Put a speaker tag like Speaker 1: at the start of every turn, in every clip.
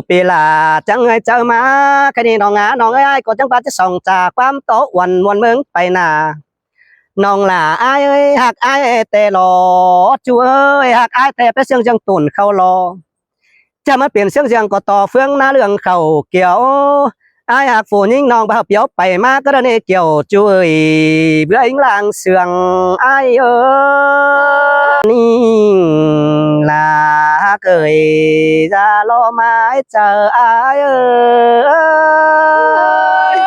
Speaker 1: ปีลาจังเอ้ยเจอมาแค่นี้น้องน้องเอ้ยก็จังว่าจะส่องจากความโตวันมวนเมืองไปนาน้องหล่าอ้ายเอ้ยหักอ้ายแต่รอจูเอ้ยหักอ้ายแต่ไปเสียงจังตุ่นเข้ารอจะมาเปลี่ยนเสียงจังก็ต่อเฟืองหน้าเรื่องเขาเกี่ยวอ้ายหักฝูยิ่งน้องบ่าวเปียวไปมาก็ได้เกี่ยวจูเอ้ยเบื่ออิงลางเสืองอ้ายเอ้ยนี่ลาเกยจะรอไม้เจออ้ายเอ้ย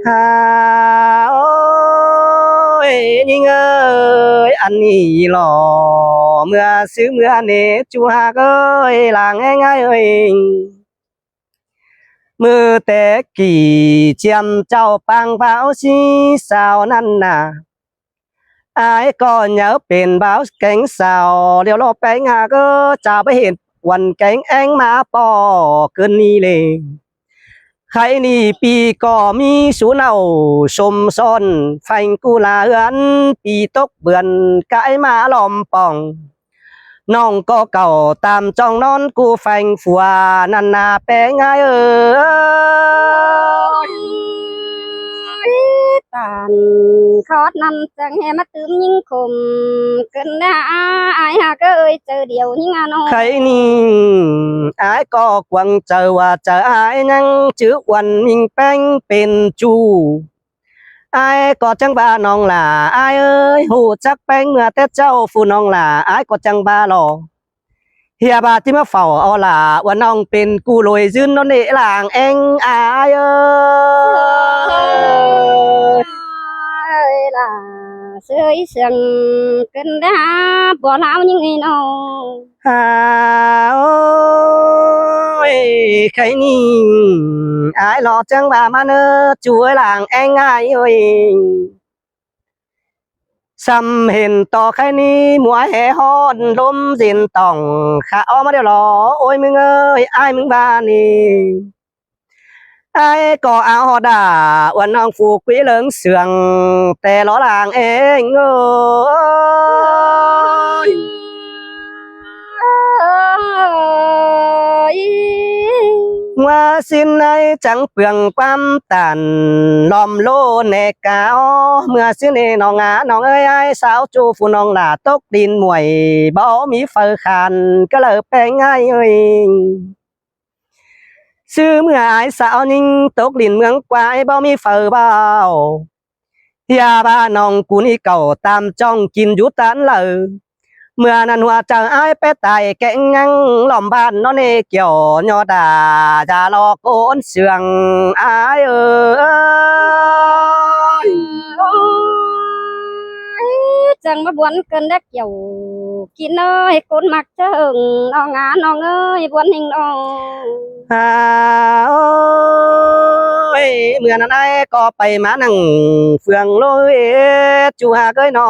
Speaker 1: ฮาโอ้ยยิ่งเอ้ยอันนี้หล่อเมื่อซื้อเมื่อเนจูฮาเอ้ยหลังง่ายเอ้ยมือแต่กี่เจียมเจ้าปังเบาสีสาวนั่นน่ะอายก็เหนียวเป็นเบาแก่งสาวเดี๋ยวรอแป้งหาก็จะไปเห็นวันแก่งแองมาปอเกินนี้เลยใครนี่ปีก็มีสูนเอาชมซ้อนไฟกูลาเอือนปีตกเบือนกายมาลอมป่องน้องก็เก่าตามจ้องนอนกูแฟงฝัวนันนาแปงไง
Speaker 2: ตานคอดนำจังแหมาตื้มยิ่งคมเกินหน้าอายหาก็เอ้ยเจอเดียวยิ่งอ่ะน้อง
Speaker 1: ใครนี่อายก็กวังเจอว่าเจออายยังจื้อวันมิงแป้งเป็นจูอายก็จังบ้าน้องหล่าอายเอ้ยหูจักแป้งเมื่อแต่เจ้าฟูน้องหล่าอายก็จังบ้าหลอเฮียบาที่มาเฝ้าเอาล่ะว่าน้องเป็นกูรวยยืนนอนเอหลางเองอายเอ้
Speaker 2: ยล่ะเสยเสียงเกินหน้าบ่ลาวยิ่งไงน้อง
Speaker 1: ฮาโอ้ยใครนี่อายหลอกจังบ้ามาเนอช่วยหลางเองอายเอ้ยซ้ำเห็นต่อใครนี้มัวแห่ฮอนลมสินต้องข้าออกมาเดี๋ยวรอโอ้ยมึงเอ้ยอายมึงบ้านี่ไอ้ก็เอาด่าวันน้องฟูกุ้ยเหลิงเสืองแต่ล้อหลางเองเอ้ยว่าสินในจังเปลืองความตันลอมโลเนกาเมื่อสินในน้องน้องเอ้ยไอ้สาวจูฟูน้องหลาตกดินมวยบ่มีเฟอคันก็เลยแปลงง่ายเอ้ยซื้อเมื่อไอ้สาวนิ่งตกดินเมืองกวายบ่มีเฟอเบายาบ้าน้องกูนี่เก่าตามจ้องกินอยู่ตันเลยเมื่อนั้นว่าจะอายไปตายแก่งยังหล่อมบ้านนอนเนเกี่ยวยอดาจะรอโกนเสืองอายเอ้ย
Speaker 2: จังมาบวนเกินได้เกี่ยวกินเอ้ยคนมักเจิงน้องน้องเอ้ยบวนหิงน้อง
Speaker 1: โอ้ยเมื่อนั้นไอ้ก็ไปมานั่งเฟืองลอยจูหาเกยนอ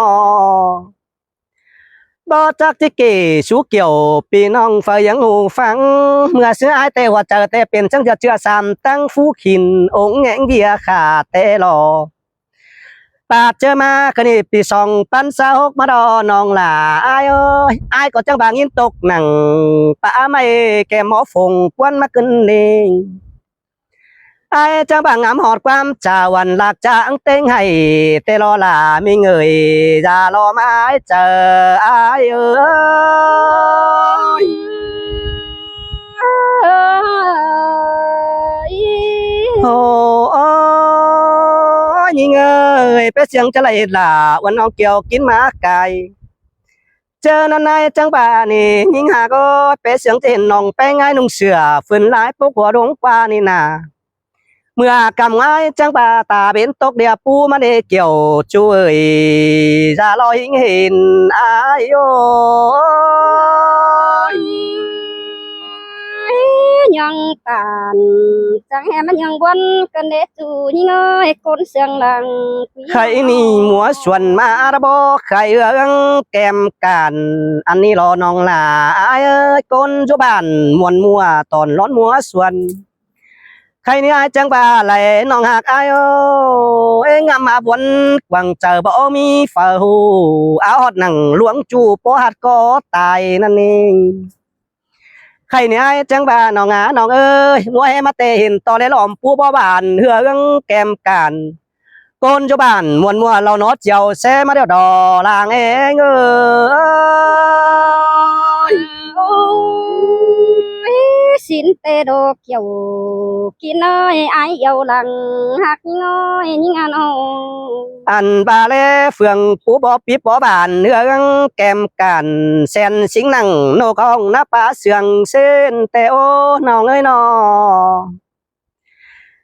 Speaker 1: บ่จักที่เกชูเกี่ยวปีน้องไฟยังหูฟังเมื่อเสื้อไอแต่ว่าเจอแต่เป็นจังจะเชื่อซ้ำตั้งฟูขินองแงงเบียขาแต่รอปาดเจอมาคณีปีสองปันสาวกมาดอน้องหล่าไอ้เอ้ยไอ้ก็จังบางยินตกหนังป้าไม่แกหมอฟงกวนมาขึ้นเองไอ้จังบางงามหอดความจ่าวันหลักจางเต้งให้แต่รอหล่ามีเงยจะรอไม้เจอไอ้เอ้ยโอ้ยิงเอ้ยไปเสียงจะไหลหล่าวันน้องเกี่ยวกินหมาไก่เจอนันนายจังป่านี่ยิงหาก็ไปเสียงจะเห็นน้องแป้งง่ายนุ่งเสือฝืนหลายพวกหัวดงกว่านี่นาเมื่อกำง่ายจังป่าตาเป็นตกเดียปูมาเดเกี่ยวช่วยจะลอยเห็นอายโย
Speaker 2: ยังตานจังแหมันยังบวนกันเดจูยิ่งเอ้ยคนเสียงหลัง
Speaker 1: ใครนี่หัวส่วนมาระบอใครเอื้องแกมกันอันนี้รอน้องหลาเอ้ยคนจุบ้านมวนมัวตอนร้อนมัวส่วนใค ใครนี่ai chẳng ba lại nong hạc ai ơi ngắm mà buồn quăng chờ bỏ mi phở hù áo hót nằng luống chu bó hạt có tàiนั่นเองใครนี่ai chẳng ba nong á nong ơi mua em mà tê hình to lấy lòm pu bó bàn hương kèm cản côn cho bàn muôn mùa lâu nó chiều xe mà đeo đò làng em ơi
Speaker 2: xin tê đồ kiểu kín ơi ai yêu lặng hạc ơi nhưng anh
Speaker 1: ăn ba lê phường phú bó bíp bó bàn hương kèm cản sen xính nằng nô con nắp bá sườn sen tê ô nòng ơi nò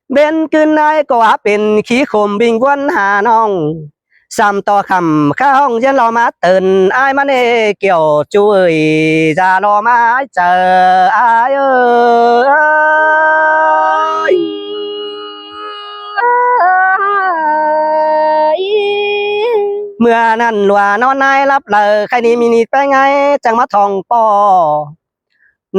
Speaker 1: bên cơn ai cóเป็นขี้ขมบิงวนหาน้องซ้ำต่อคำข้าห้องยันรอมาตื่นอายมันเกี่ยวจุยจะรอมาเจออายเอ้ยเมื่อนั้นว่านอนนายรับเลยใครนี่มีนิดไปไงจังมาทองปอ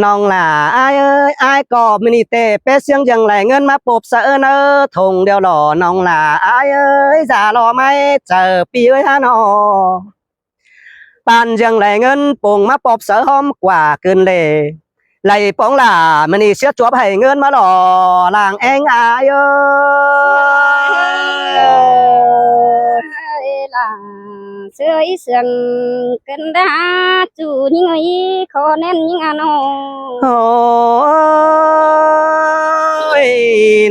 Speaker 1: น้องล่ะอายเอ้ยอายก็มินิเตเปเสียงยังไหลเงินมาปบเสอเนอทงเดียวหล่อน้องล่ะอายเอ้ยจะรอไม่เจอปีเอ้ยฮะนอปานยังไหลเงินปุ่งมาปบเสอหอมกว่าเกินเลยไหลป้องล่ะมินิเสียจวบให้เงินมาหล่อลางเองอายเอ้ย
Speaker 2: là sưởi sườn cân đá chủ những người khó nên những anh
Speaker 1: ôi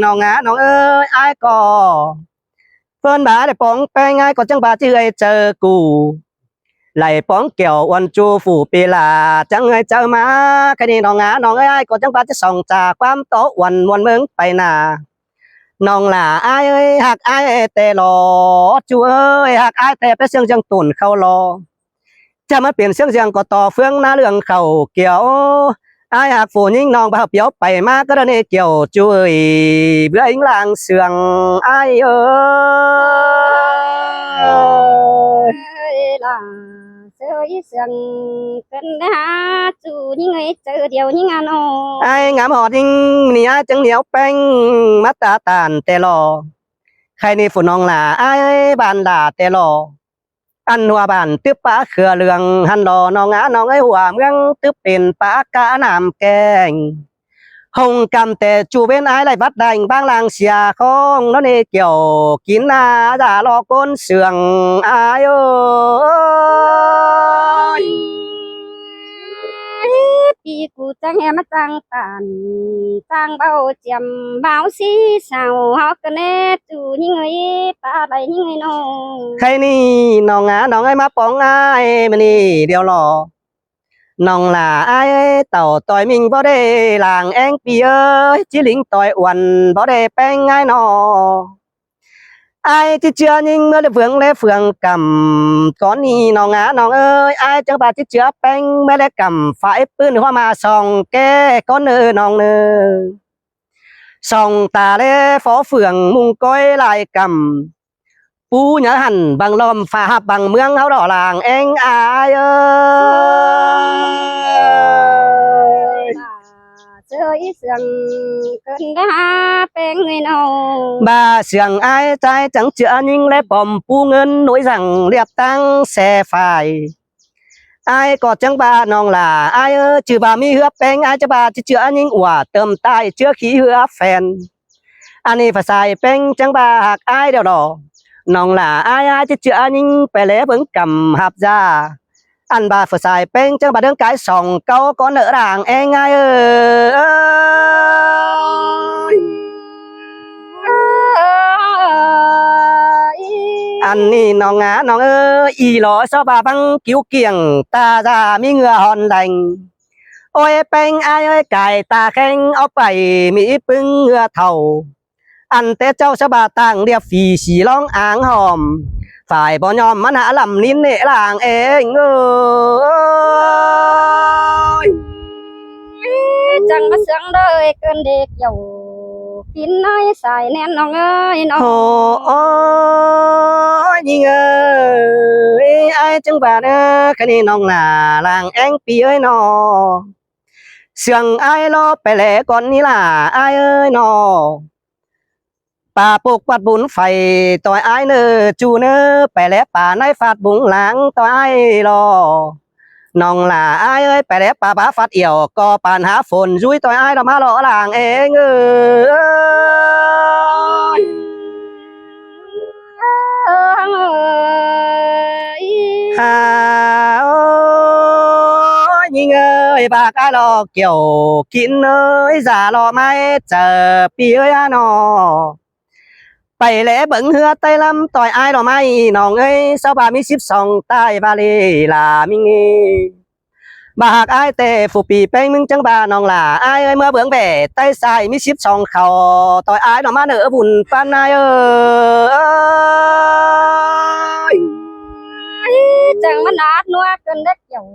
Speaker 1: น้องáน้องเอ้ยอายก็เพิ่นบาได้ป้องแป้งง่ายก็จังบาที่เอ้ยเจอกูไหลป้องเกี่ยววันจูฝูปีลาจังเอ้ยเจอมาแค่นี้น้องáน้องเอ้ยก็จังบาจะส่องจากความโตวันวันเมืองไปนาน้องล่ะอายเอ้ยหักอายแต่รอจูเอ้ยหักอายแต่ไปเสียงจังตุ่นเข้ารอจะมาเปลี่ยนเสียงจังก็ต่อเฟืองหน้าเรื่องเขาเกี่ยวอายหักฝูยิ่งน้องบ่าวเปียวไปมาก็ได้เกี่ยวจุ้ยเบื่ออิงลางเสืองอายเอ้ย
Speaker 2: là sưởi sườn cân đá chủ những người chờ điều những anh
Speaker 1: อายงามหอดยิ่งนี่อายจังเหนียวแป้งมาตาตานแต่รอใครนี่ฝุ่นน้องล่ะอายบานด่าแต่รออันหัวบ้านตึบปลาเขือเรืองหันรอน้องน้องไอ้หัวเมืองตึบเป็นปลากะน้ำแกงหงกำแต่จูเป็นไอ้ไรบัดแดงบางลางเสียของน้องนี่เกี่ยวกินนาด่ารอก้นเสืองอาย
Speaker 2: ปีกูจังแฮมาจังตานจังเบาเจียมเบาสีสาวฮอกกันแน่จูยิ่งเอ้ยตาใดยิ่งเอ้ยน้อง
Speaker 1: ใครนี่น้องน้องไอ้มาป้องไอ้มันนี่เดียวรอน้องล่ะไอ้เต่าต่อยมิงบ่ได้ลางแองปีเอ้ยจิลิงต่อยอ้วนบ่ได้แป้งไงนอaiที่เชื่อยิ่งเมื่อได้เฟืองและเฟืองกำก้อนนี้น้องน้องเอ้ยไอ้จังบาที่เชื่อแป้งเมื่อได้กำฝ่ายปืนหัวมาส่องแก่ก้อนน้องส่องตาเล่ฟอเฟืองมุงก้อยลายกำปูnhớ hẳn bằng lòm phà hạp bằng mương áo đỏ làng anh ai ơi
Speaker 2: sưởi sườn cân đá bên người nào
Speaker 1: bà sườn ai trai chẳng chữa nhưng lẽ bòm pu ngân nỗi rằng liệp tăng xe phải ai có chẳng bà nong là ai ơi trừ bà mi hứa beng ai cho bà chứ chữa nhưng quả tầm tai chữa khí hứa phèn anh ấy phải xài beng chẳng bà hạc ai đều đỏน้องล่ะai chứ chữa nhưng phải lẽ vẫn cầm hạp ra anh bà phải xài beng chẳng bà đứng cái sòng câu có nợ đàng em ai ơi anhนี่น้องน้องอีหลอsao bà băng cứu kiềng ta ra mi ngựa hòn đành ôi beng ai ơi cài ta khen ốc bảy mỹ bưng ngựa thầu anh té châu sao bà tàng điệp phì xì long áng hòm phải bỏ nhòm mắt hạ lầm nín nệ làng em ơi
Speaker 2: chẳng có sướng đời cơn đẹp dầu kín nói xài nênน้องơiน้อง
Speaker 1: ôi nhìn ơi ai chẳng bà đó cái này nong là làng anh pi ơi nó เสียงไอ้รอไปแลก่อนนี่ล่ะไอ้เอ้ยนอป่าปกปัดบุญไฟต่อยไอ้เนอจูเนอไปแลป่าในฟาดบุงหลังต่อยไอ้รอน้องล่ะไอ้เอ้ยไปแลป่าป่าฟาดเอี่ยวก็ปานหาฝนยุ้ยต่อยไอ้เรามาหล่อหลางเองเอ้ย
Speaker 2: ơi
Speaker 1: ฮาโอ้ยยิงเอ้ยบากไอ้รอเกี่ยวกินเอ้ยจ่ารอไม่เจอปีเอ้ยอะนอไปแลเบิ่งเฮือไต้ลำต่อยไอ้ดอกไม้น้องเอ้ยเสาบามี12ใต้บาลีลามิงบากไอ้เตฟูปีเป้งมึงจังบาน้องล่ะไอ้เอ้ยเมื่อเบิ่งแบ่ใต้ทรายมี12เขาต่อยไอ้ดอกมาเด้อบุญปานนายเอ้ย
Speaker 2: chẳng mà nát nuốt cơn đất dầu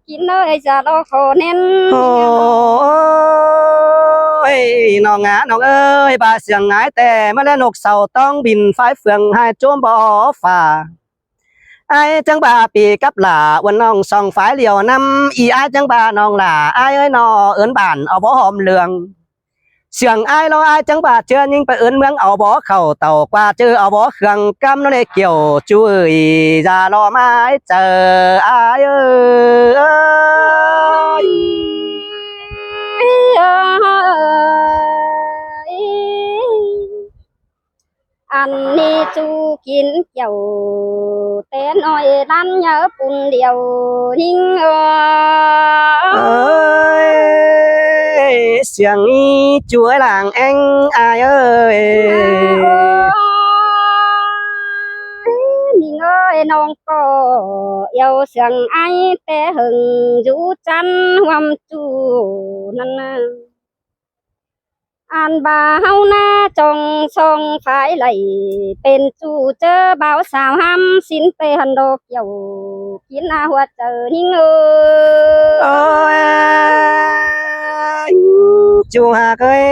Speaker 2: kín nơi giờ lo khổ nên
Speaker 1: โอ้ยน้องงาน้องเอ้ยบาเสียงหายแต่มาแล้วนกเสาต้องบินไฟเฟืองให้โจมบ่อฟ้าไอ้จังบาปีกับหล่าวันน้องส่องฝายเหลียวนำอีไอ้จังบาน้องหล่าไอ้เอ้ยนอเอิ้นบ้านเอาบ่หอมเหลืองเสียงไอ้รอไอ้จังบาเชื่อยิงไปเอิ้นเมืองเอาบ่เข้าเต่ากว่าเจอเอาบ่เครื่องกำนั่นเลยเกี่ยวจุ้ยจะรอไม้เจอไอ้เอ้ย
Speaker 2: anh đi chu kín dầu té nói lăn nhớ bùn điều nhưng
Speaker 1: เอ้ยเสียงนี้ช่วยหลังเอ็งอายเอ้ย
Speaker 2: nhìn ơi non có yêu sương ai té hừng rú chăn hoam chu năn an bà hau na trong song phải lạyเป็นchu chớ báo sao ham xin tê hân đô kiều kín na hoa chờ nhìn
Speaker 1: โอ้
Speaker 2: ơi
Speaker 1: ยจูหากเอ้ย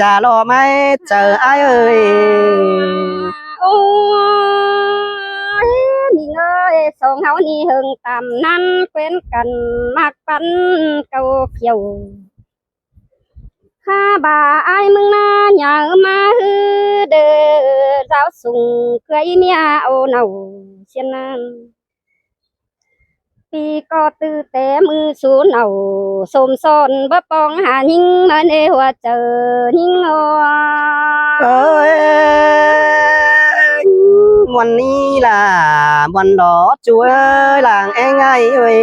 Speaker 1: จะรอไหมเจออายเอ้ย
Speaker 2: ôi nhìn ơi song hau ni hừng tầm năn quên cần mặc bắn câu kiều ha bà ai mừng na nhớ ma hư đờ giáo sùng cưới mía ô nầu xiên nan vì có tư tế mư số nầu xôm son bắp bong hà nhưng mà nê hoa chờ nhưng
Speaker 1: เอ้ยวันนี้ล่ะวันดอช่วยหลังเอ็งไงเอ้ย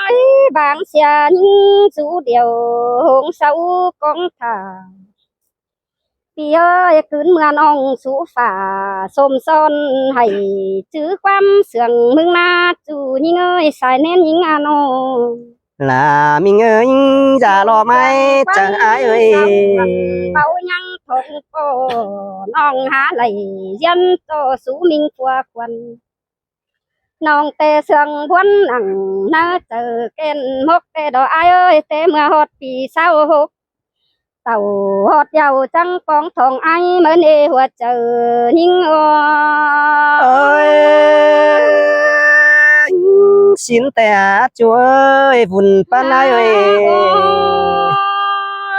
Speaker 2: ôi bảng xia những chú điều hôm sau con thả vì ơi cứ mưa nong sú phả xôm son hay chứ quam sườn mương na chú nhưng ơi xài nên những ano
Speaker 1: ล่ะมิงเอ้ยจะรอไหมเจออายเอ้ย
Speaker 2: bao nhang thôn cô nong há lầy dân to sú minh qua quần nong tê sương buôn nặng na chờ ken mốc tê đỏ ai ơi tê mưa hót vì sao hốc tàu hót giàu trăng con thòng ai mới nê hoa chờ nhưng
Speaker 1: เอ้ยxinแต่ช่วยบุญปานนายเอ้ย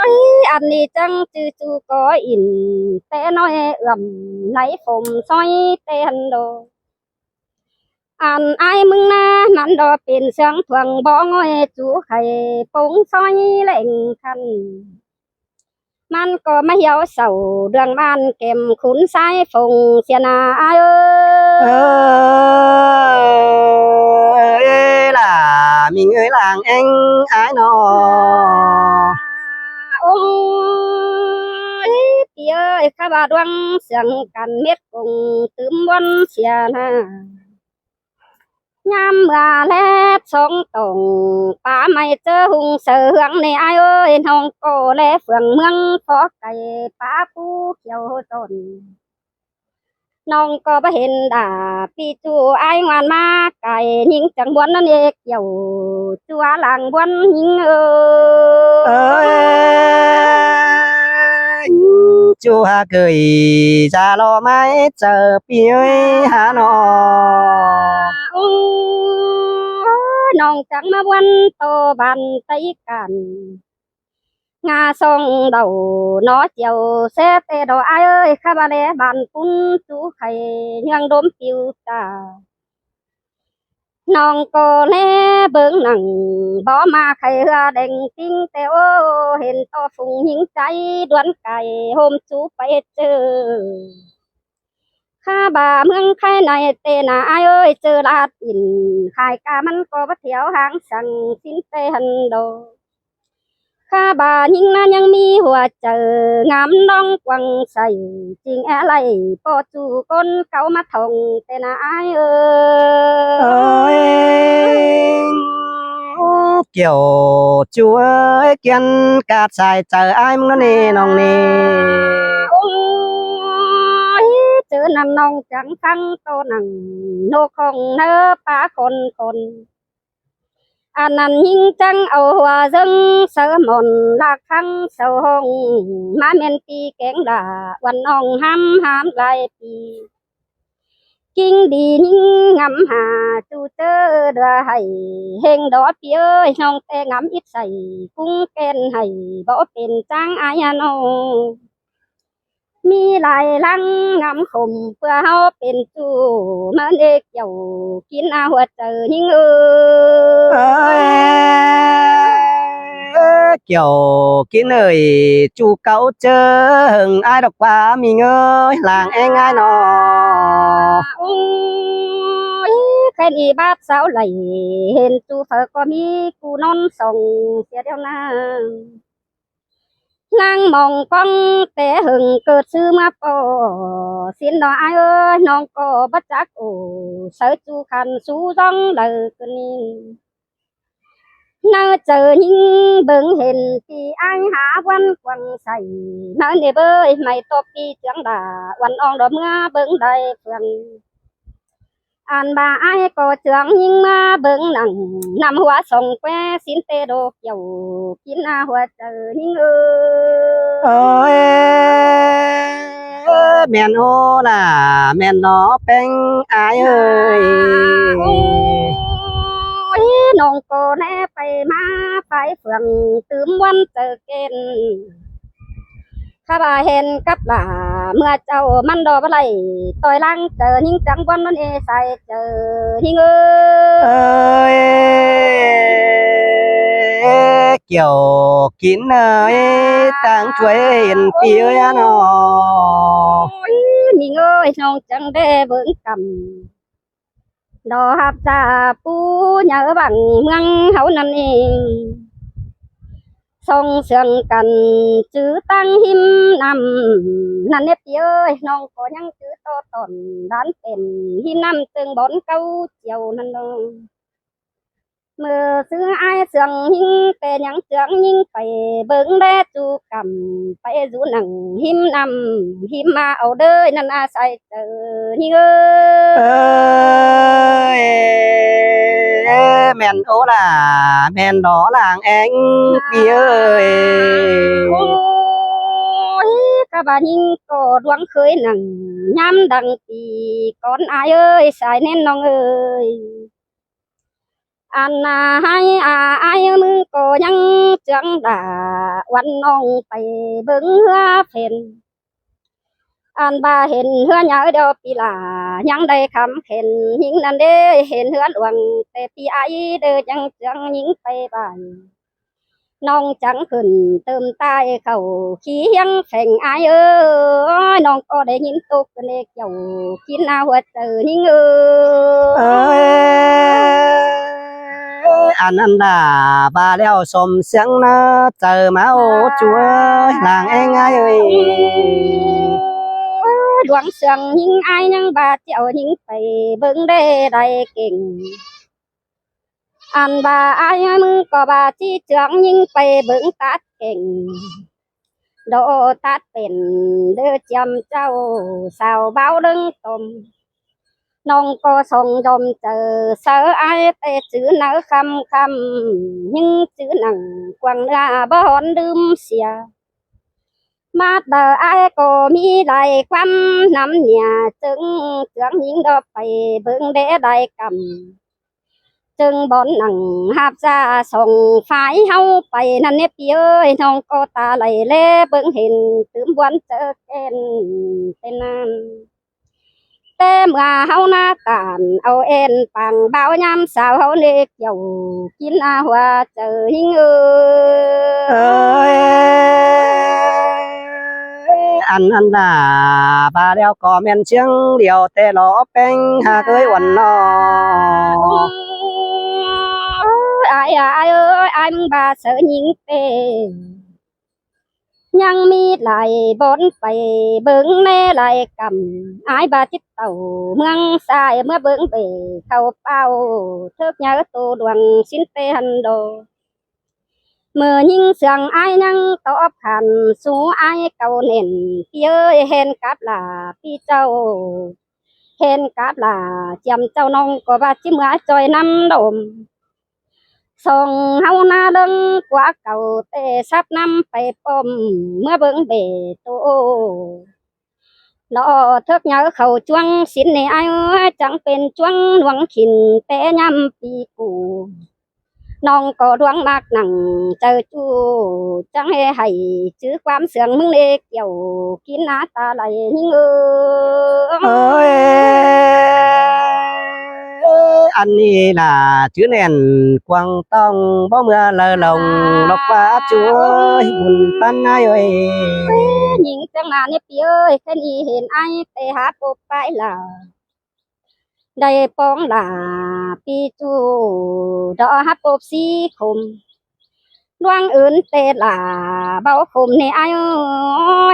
Speaker 2: ôi anh đi trăng chư chú có in tê nói ẩm lấy phồng soi tê hành đồ anh ai mừng na mặn đò tiền sương thuần bỏ ngôi chú khải bóng soi lệnh khăn man có mấy hiếu sầu đường man kèm khún sai phồng xiên ai ơi
Speaker 1: เอ้ยล่ะมิงเอ้ยหลังเอ็งอายนอ
Speaker 2: ôi tía ơi các bà đoan sương cằn miết cùng tướm bon xiên ha nham gà lép sông tổng bà mày chớ hùng sợ hương này ai ơi nông cổ lẽ phường mương phó cày bà phu kiều tồn nông có bà hình đà pi chu ai ngoan ma cày nhưng chẳng buồn nó nè kiều chu á làng buồn nhưng
Speaker 1: เอ้ยจูหาเกยจะรอไหมเจอปีเอ้ยหานอ
Speaker 2: ôi น้องจังมาวันโตบันไตกันงาทรงđầu nó chiều xe tê đồ ai ơi khá bà lê bàn phun chú khay nhang đốm tiêu taน้องก็แลเบิ่งหนังบ่มาใครเฮือเด้งติ้งแต่โอเห็นต่อฟุงหิงใจดวนไก่โฮมจูไปเจอข้าบ่าเมืองไทยในเตนาอายเอ้ยเจอลาดอินขายกามันก็บ่เที่ยวหางสั่งสินเตหันโดข้าบ่ายิ่งนั้นยังมีหัวเจองามน้องกวังใส่จริงอะไรปอจูก้นเขามาท่องแต่นาอายเอ้
Speaker 1: ơi
Speaker 2: ย
Speaker 1: kiểu chú ơi kiên cát xài chờ ai muốn nè nòng nè
Speaker 2: โอ้ยเจอนำน้องจังฟังโตนังโนคงเนอป้าคนอันนั้นยิ่งจังเอาหัวซึ่งเสือหมนลากฟังเสาหงมาเมนปีแกงด่าวันน้องห้ามหลายปีกิ้งดียิ่งงำหาจูเจอเดือให้เฮงดอปีเอ้ยน้องแต่งำอิดใส่กุ้งแกนให้บ่เป็นจังอายน้อง มีหลายลังงำขมเพื่อเฮาเป็นจูมันเอกเจ้ากินอาหัวเจอหิงเอ้ย
Speaker 1: ơi kiểu kín ơi chú cậu chờ hừng ai đọc quá mình ơi làng em ai nó
Speaker 2: โอ้ยแค่นี้บาดเสาไหลเห็นจูเฟอก็มีกูนอนส่งเสียเดียวนะนางมองก้องแต่หึงเกิดซื้อมาปอสินดออายเอ้ยน้องก็บัจักโอ้เสือจูคันสู้ร้องเลิกนี่ nơi chờ những bừng hình thì ai há quan quăng say nơi này bơi mày top đi chẳng đà quan on đom nga bừng đầy phường an bà ai có trường nhưng mà bừng nặng nằm hoa sông que xin tê đồ dầu kín a hoa chờ những
Speaker 1: ơi men ô là men nó bánh ai ơi
Speaker 2: ôi nông cô nè phải ma phải phường tướm quan chờ kên ข้าบ่าเห็นกับหลาเมื่อเจ้ามันดอกอะไรต่อยลังเจอหิงจังวันนั้นเอใส่เจอหิงเอ้ย
Speaker 1: ơi kiểu kín ơi tăng chuối hiền phía nó
Speaker 2: โอ้ยหิงเอ้ยน้องจังได้เบิ่งกำดอกหับจาปูเหยอบังเมืองเฮานั่นเองส่งเสียงกันจื้อตั้งหิมนำนั่นเนบเอ้ยน้องก็ยังจื้อโตตนด้านเป็นหินนำตึงบอนเก้าเจียวนั่นน้องเมื่อซื้อไอ้เสียงหิงแต่ยังเสียงยิงไปเบิ่งแลจูกำไปจูหนังหิมนำหิมมาเอาเด้อนั่นอาศัยเจอหิงเอ้ย
Speaker 1: ơi men ố là men đó là anh phía ơi
Speaker 2: โอ้ยกะบายิงก็ดวงเคยหนังย้ำดังปีก่อนอายเอ้ยสายแน่นน้องเอ้ยอันนาให้อายมึงก็ยังเจืองด่าวันน้องไปเบิ่งเฮือเพ่นอันบ่าเห็นเฮือหยาเดียวปีหลายังได้คำเห็นหิงนั่นเด้เห็นเฮือหลวงแต่ปีไอเด้อยังเจืองยิงไปบ้าน น้องจังขึ้นเติมตายเขาขี้ยังแข่งอายเอ้ยน้องก็ได้ยินตุกเล็กเจ้ากินอาหัวเจอหิงเอ้ย
Speaker 1: ơi anh đã bà leo xồm sáng nó chờ máu chúa làng anh ai ơi
Speaker 2: ดวงเสียงหิงอายยังบาดเจ้าหิงไปเบิ่งได้ได้เก่งอันบ่าอายมึงก็บาดที่เจืองยิงไปเบิ่งตัดเก่งโดตัดเป็นเด้อจำเจ้าสาวเบาดึงตม น้องก็ส่งดมเจอเสือไอแต่จื้อเนื้อคำnhưngจื้อหนังกวางเนื้อบ่อนดื่มเสียมาเดอไอก็มีได้ความน้ำเนี่ยจึงเจืองยิงดอกไปเบิ่งได้ได้กำ จึงบ่หนังหาบจะส่งฝ่ายเฮาไปนั่นเนี่ยพี่เอ้ยน้องก็ตาไหลแลเบิ่งเห็นตื่มวันเจอแก่นเป็นนั้นแต่เมื่อเฮาหน้าตานเอาเอ็นปังเบายามสาวเฮาเล็กเกี่ยวกินอาหัวเจอหิงเอ้
Speaker 1: เอ้
Speaker 2: ย
Speaker 1: ยอันน่ะบาแล้วก็แม่นเชียงเดียวแต่หลอแป้งหากเอ้ยวันนอ
Speaker 2: ai ai ơi ai mừng bà sợ những tê nhang mi lại bốn phải bưng nê lại cầm ai bà chích tàu mương sai มื่อเบิ่งไปเข้าเป้าเทิกnhớตูดวงสิ้นเตหันโดเมื่อยิ่งเสียงไอ้นั่งตอบขันสู้ไอ้เก่าเน่นพี่เอ้ยเห็นกับล่ะพี่เจ้าเห็นกับล่ะจำเจ้าน้องก็ว่าจิเมื่อจอยน้ำดมส่งเฮาหน้าเดิงกว่าเก่าแต่ซับน้ำไปปมเมื่อเบิ่งเบโตรอเทิกเหยาเขาจวงสินในไอ้จังเป็นจวงหลวงขินแต่ยำปีกูน้องก็ดวงมากหนังเจอจูจังให้ชื่อความเสื่องมึงเล็กเกี่ยวกินหน้าตาไหลยิ่ง
Speaker 1: เอ้ยอันนี้น่ะชื่อแน่นกวางต้องบ่เมื่อเลอลงลกว่าช่วยบุญปันนายเอ้ย
Speaker 2: ยิงจังมาเนี่ยพี่เอ้ยแค่นี้เห็นไอ้แต่หาปบไปล่ะได้ป้องล่ะพี่จูดอหาปบสีคมดวงอื่นเตะล่ะเบาคมในไอ้เอ้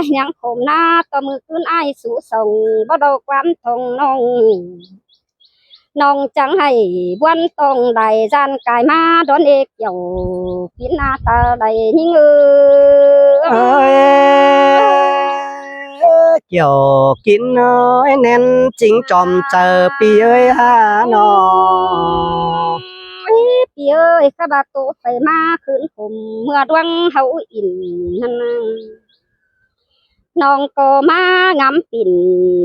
Speaker 2: ยยังคมหน้าต่อมือขึ้นไอ้สู่ส่งบ่ดอกความทองน้องน้องจังให้บวนตองไหลจานกายมาดอนเอกเกี่ยวกินหน้าตาไหลยิ่ง
Speaker 1: เอ้ยเกี่ยวกินน้อยแน่นจริงจอมเจอปีเอ้ยฮาหนอ
Speaker 2: พี่เอ้ยข้าบาโตไปมาคืนผมเมื่อดวงเฮาอินนั่นน้องก็มางำปิ่น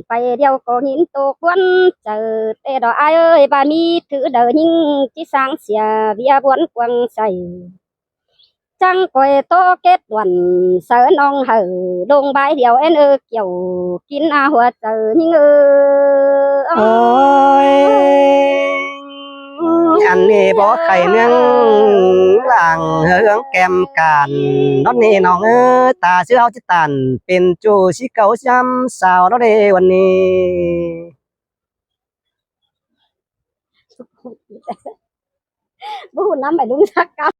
Speaker 2: ไปเดียวก็หินตกวันเจอแต่ดอกไอ้เอ้ยบามีถือเดินยิ่งที่สร้างเสียเบียบวนกวางใส่จังก่อยโตเก็ดวันเสือน้องเหอดงใบเดียวเอ็นเกี่ยวกินอาหัวเจอยิ่ง
Speaker 1: เอ้ยอันนี้บ่ไข่เนื่องหลังเฮืองแก้มกันนอนนี่น้องเอ้ยตาเชื่อเฮาจิตันเป็นจูสิเก่าช้ำสาวเราเด้วันนี้
Speaker 2: บุญน้ำไปลุงสักกะ